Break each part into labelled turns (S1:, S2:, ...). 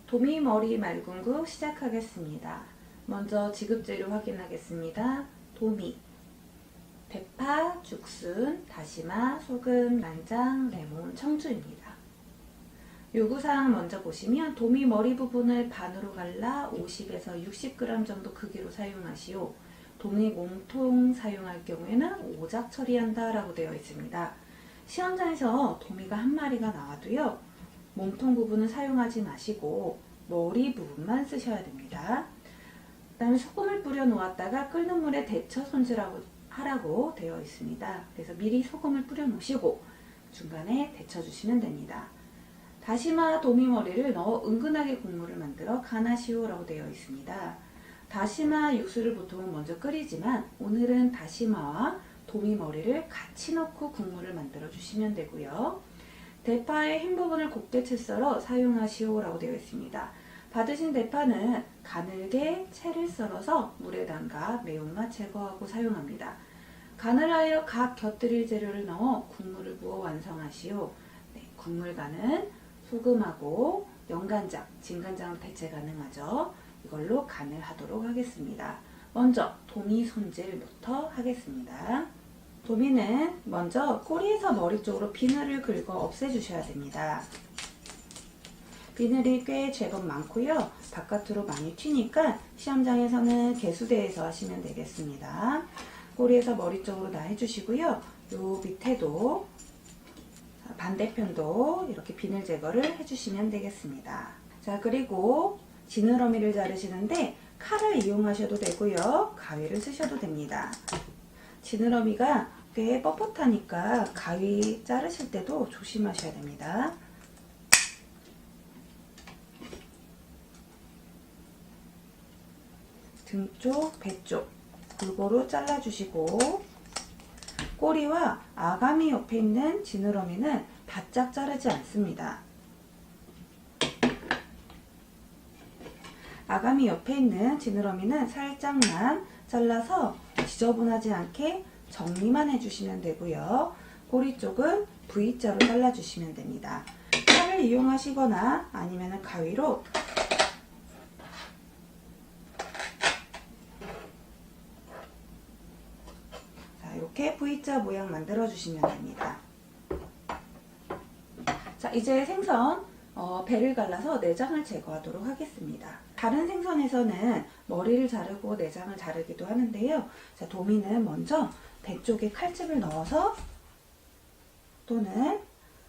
S1: 도미 머리 말군구 시작하겠습니다. 먼저 지급재료 확인하겠습니다. 도미, 대파, 죽순, 다시마, 소금, 난장, 레몬, 청주입니다. 요구사항 먼저 보시면 도미 머리 부분을 반으로 갈라 50에서 60g 정도 크기로 사용하시오. 도미 몸통 사용할 경우에는 오작 처리한다 라고 되어 있습니다. 시험장에서 도미가 한 마리가 나와도요, 몸통 부분은 사용하지 마시고 머리 부분만 쓰셔야 됩니다. 그 다음에 소금을 뿌려 놓았다가 끓는 물에 데쳐 손질하라고 되어 있습니다. 그래서 미리 소금을 뿌려 놓으시고 중간에 데쳐 주시면 됩니다. 다시마 도미 머리를 넣어 은근하게 국물을 만들어 간하시오 라고 되어 있습니다. 다시마 육수를 보통은 먼저 끓이지만 오늘은 다시마와 도미 머리를 같이 넣고 국물을 만들어 주시면 되고요. 대파의 흰 부분을 곱게 채 썰어 사용하시오 라고 되어 있습니다. 받으신 대파는 가늘게 채를 썰어서 물에 담가 매운맛 제거하고 사용합니다. 간을 하여 각 곁들일 재료를 넣어 국물을 부어 완성하시오. 국물간은 소금하고 연간장, 진간장으로 대체 가능하죠. 이걸로 간을 하도록 하겠습니다. 먼저 도미 손질부터 하겠습니다. 도미는 먼저 꼬리에서 머리 쪽으로 비늘을 긁어 없애주셔야 됩니다. 비늘이 꽤 제법 많고요. 바깥으로 많이 튀니까 시험장에서는 개수대에서 하시면 되겠습니다. 꼬리에서 머리 쪽으로 다 해주시고요. 요 밑에도 반대편도 이렇게 비늘 제거를 해주시면 되겠습니다. 자, 그리고 지느러미를 자르시는데 칼을 이용하셔도 되고요. 가위를 쓰셔도 됩니다. 지느러미가 꽤 뻣뻣하니까 가위 자르실 때도 조심하셔야 됩니다. 등 쪽, 배 쪽 골고루 잘라주시고 꼬리와 아가미 옆에 있는 지느러미는 바짝 자르지 않습니다. 아가미 옆에 있는 지느러미는 살짝만 잘라서 지저분하지 않게 정리만 해주시면 되고요. 꼬리 쪽은 V자로 잘라주시면 됩니다. 칼을 이용하시거나 아니면 가위로 이렇게 V자 모양 만들어 주시면 됩니다. 자, 이제 생선 배를 갈라서 내장을 제거하도록 하겠습니다. 다른 생선에서는 머리를 자르고 내장을 자르기도 하는데요. 자, 도미는 먼저 배 쪽에 칼집을 넣어서 또는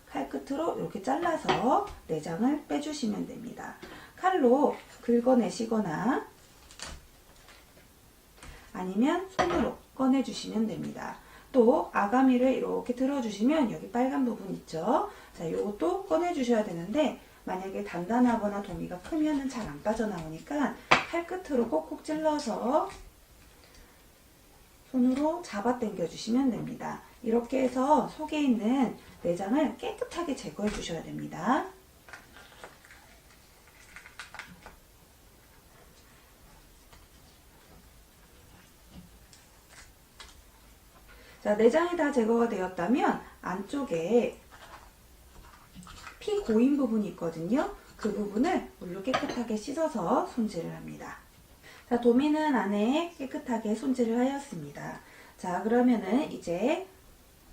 S1: 칼끝으로 이렇게 잘라서 내장을 빼주시면 됩니다. 칼로 긁어내시거나 아니면 손으로 꺼내주시면 됩니다. 또 아가미를 이렇게 들어주시면 여기 빨간 부분 있죠? 자, 이것도 꺼내주셔야 되는데 만약에 단단하거나 도미가 크면 잘 안 빠져나오니까 칼끝으로 꼭꼭 찔러서 손으로 잡아 당겨 주시면 됩니다. 이렇게 해서 속에 있는 내장을 깨끗하게 제거해 주셔야 됩니다. 자, 내장이 다 제거가 되었다면 안쪽에 피 고인 부분이 있거든요. 그 부분을 물로 깨끗하게 씻어서 손질을 합니다. 자, 도미는 안에 깨끗하게 손질을 하였습니다. 자, 그러면은 이제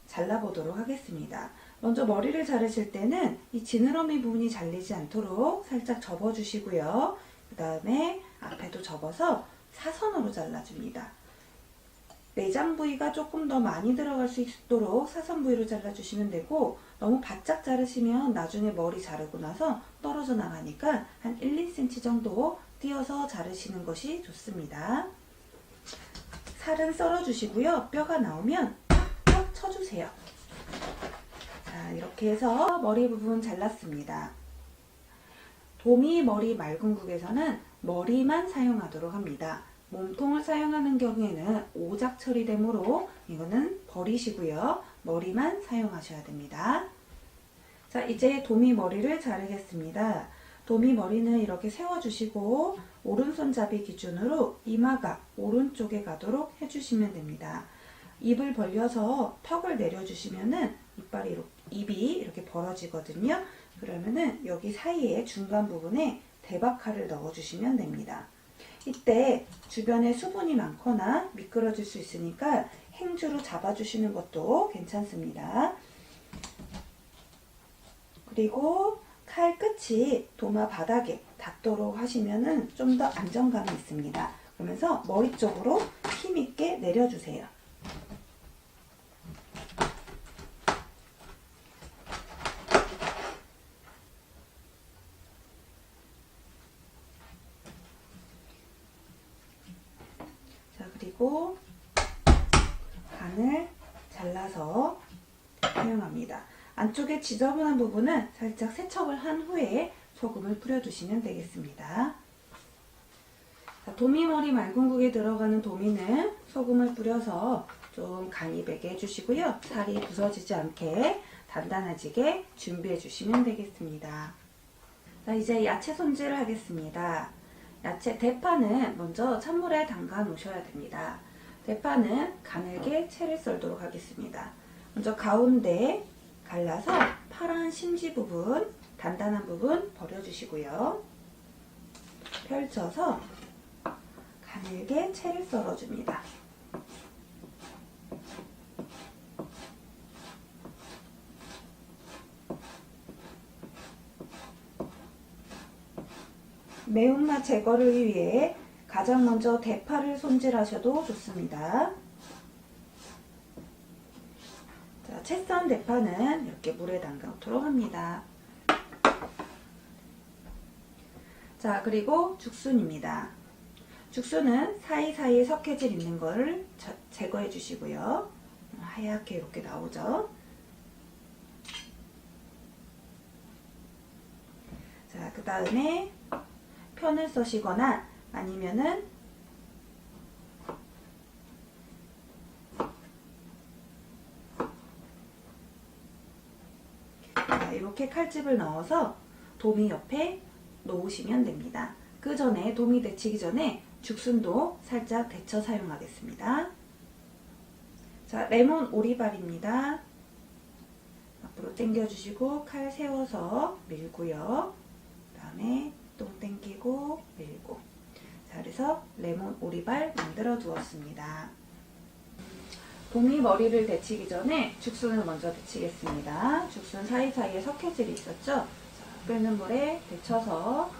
S1: 잘라보도록 하겠습니다. 먼저 머리를 자르실 때는 이 지느러미 부분이 잘리지 않도록 살짝 접어주시고요. 그 다음에 앞에도 접어서 사선으로 잘라줍니다. 내장 부위가 조금 더 많이 들어갈 수 있도록 사선 부위로 잘라주시면 되고 너무 바짝 자르시면 나중에 머리 자르고 나서 떨어져 나가니까 한 1, 2cm 정도 띄어서 자르시는 것이 좋습니다. 살은 썰어주시고요. 뼈가 나오면 팍팍 쳐주세요. 자, 이렇게 해서 머리 부분 잘랐습니다. 도미 머리 말군국에서는 머리만 사용하도록 합니다. 몸통을 사용하는 경우에는 오작 처리되므로 이거는 버리시고요. 머리만 사용하셔야 됩니다. 자, 이제 도미 머리를 자르겠습니다. 도미 머리는 이렇게 세워주시고 오른손잡이 기준으로 이마가 오른쪽에 가도록 해주시면 됩니다. 입을 벌려서 턱을 내려주시면은 입이 이렇게 벌어지거든요. 그러면은 여기 사이에 중간 부분에 대박칼을 넣어주시면 됩니다. 이때 주변에 수분이 많거나 미끄러질 수 있으니까 행주로 잡아주시는 것도 괜찮습니다. 그리고 칼 끝이 도마 바닥에 닿도록 하시면은 좀 더 안정감이 있습니다. 그러면서 머리 쪽으로 힘있게 내려주세요. 자, 그리고 간을 잘라서 사용합니다. 안쪽에 지저분한 부분은 살짝 세척을 한 후에 소금을 뿌려주시면 되겠습니다. 자, 도미머리 말군국에 들어가는 도미는 소금을 뿌려서 좀 간이 배게 해주시고요. 살이 부서지지 않게 단단해지게 준비해 주시면 되겠습니다. 자, 이제 야채 손질을 하겠습니다. 야채 대파는 먼저 찬물에 담가 놓으셔야 됩니다. 대파는 가늘게 채를 썰도록 하겠습니다. 먼저 가운데 갈라서 파란 심지 부분, 단단한 부분 버려주시고요. 펼쳐서 가늘게 채를 썰어줍니다. 매운맛 제거를 위해 가장 먼저 대파를 손질하셔도 좋습니다. 자, 채 썬 대파는 이렇게 물에 담가 놓도록 합니다. 자, 그리고 죽순입니다. 죽순은 사이사이에 석회질 있는 거를 제거해 주시고요. 하얗게 이렇게 나오죠. 자, 그 다음에 편을 써시거나 아니면은 자, 이렇게 칼집을 넣어서 도미 옆에 놓으시면 됩니다. 그 전에 도미 데치기 전에 죽순도 살짝 데쳐 사용하겠습니다. 자, 레몬 오리발입니다. 앞으로 당겨주시고 칼 세워서 밀고요. 그 다음에 또 당기고 밀고. 자, 그래서 레몬 오리발 만들어 두었습니다. 도미 머리를 데치기 전에 죽순을 먼저 데치겠습니다. 죽순 사이사이에 석회질이 있었죠? 자, 끓는 물에 데쳐서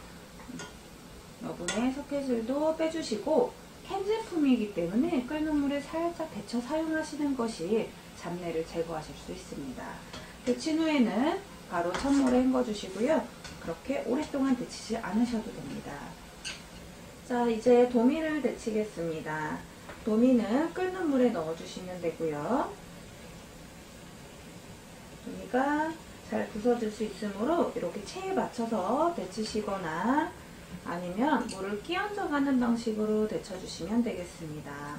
S1: 여분의 석회질도 빼주시고 캔 제품이기 때문에 끓는 물에 살짝 데쳐 사용하시는 것이 잡내를 제거하실 수 있습니다. 데친 후에는 바로 찬물에 헹궈주시고요. 그렇게 오랫동안 데치지 않으셔도 됩니다. 자, 이제 도미를 데치겠습니다. 도미는 끓는 물에 넣어주시면 되고요. 도미가 잘 부서질 수 있으므로 이렇게 체에 맞춰서 데치시거나 아니면 물을 끼얹어 가는 방식으로 데쳐주시면 되겠습니다.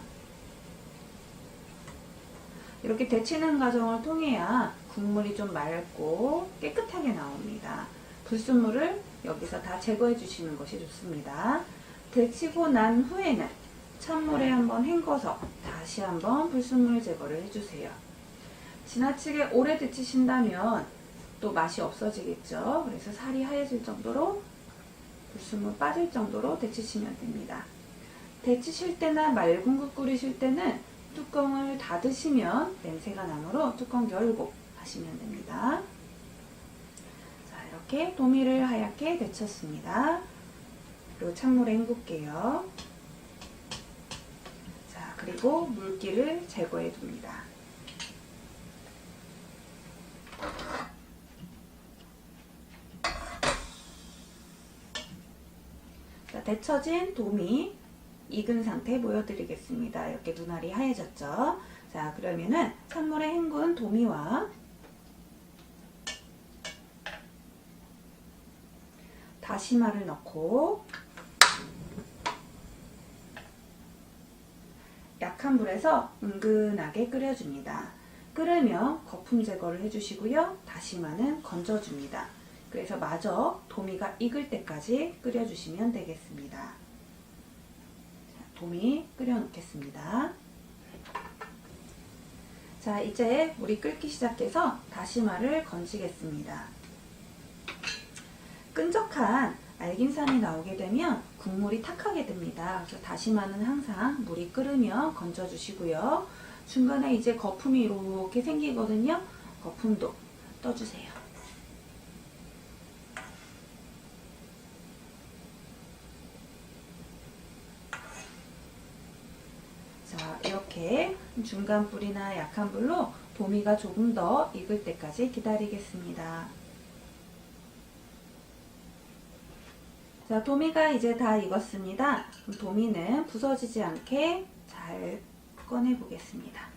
S1: 이렇게 데치는 과정을 통해야 국물이 좀 맑고 깨끗하게 나옵니다. 불순물을 여기서 다 제거해 주시는 것이 좋습니다. 데치고 난 후에는 찬물에 한번 헹궈서 다시 한번 불순물 제거를 해주세요. 지나치게 오래 데치신다면 또 맛이 없어지겠죠. 그래서 살이 하얘질 정도로 불순물 빠질 정도로 데치시면 됩니다. 데치실 때나 맑은 국 끓이실 때는 뚜껑을 닫으시면 냄새가 나므로 뚜껑 열고 하시면 됩니다. 자, 이렇게 도미를 하얗게 데쳤습니다. 그리고 찬물에 헹굴게요. 자, 그리고 물기를 제거해 둡니다. 자, 데쳐진 도미 익은 상태 보여드리겠습니다. 이렇게 눈알이 하얘졌죠? 자, 그러면은 찬물에 헹군 도미와 다시마를 넣고 약한 불에서 은근하게 끓여줍니다. 끓으면 거품 제거를 해주시고요. 다시마는 건져줍니다. 그래서 마저 도미가 익을 때까지 끓여주시면 되겠습니다. 자, 도미 끓여 놓겠습니다. 자, 이제 물이 끓기 시작해서 다시마를 건지겠습니다. 끈적한 알긴산이 나오게 되면 국물이 탁하게 됩니다. 그래서 다시마는 항상 물이 끓으면 건져주시고요. 중간에 이제 거품이 이렇게 생기거든요. 거품도 떠주세요. 자, 이렇게 중간 불이나 약한 불로 도미가 조금 더 익을 때까지 기다리겠습니다. 자, 도미가 이제 다 익었습니다. 도미는 부서지지 않게 잘 꺼내 보겠습니다.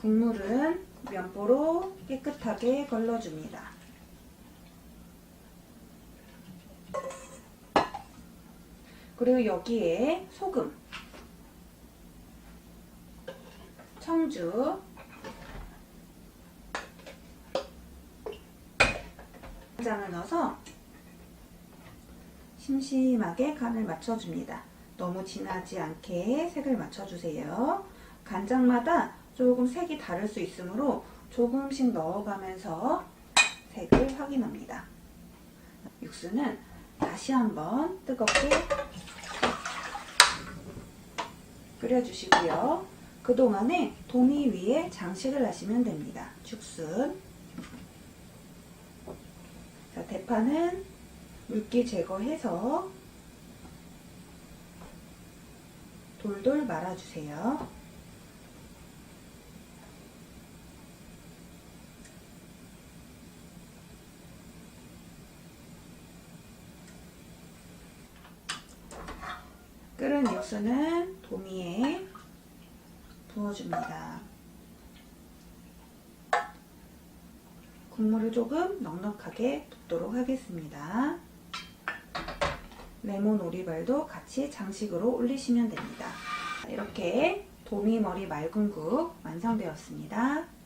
S1: 국물은 면보로 깨끗하게 걸러줍니다. 그리고 여기에 소금, 청주, 간장을 넣어서 심심하게 간을 맞춰줍니다. 너무 진하지 않게 색을 맞춰주세요. 간장마다 조금 색이 다를 수 있으므로 조금씩 넣어가면서 색을 확인합니다. 육수는 다시 한번 뜨겁게 끓여주시고요. 그동안에 도미 위에 장식을 하시면 됩니다. 죽순. 자, 대파는 물기 제거해서 돌돌 말아주세요. 끓은 육수는 도미에 부어줍니다. 국물을 조금 넉넉하게 붓도록 하겠습니다. 레몬 오리발도 같이 장식으로 올리시면 됩니다. 이렇게 도미머리 맑은국 완성되었습니다.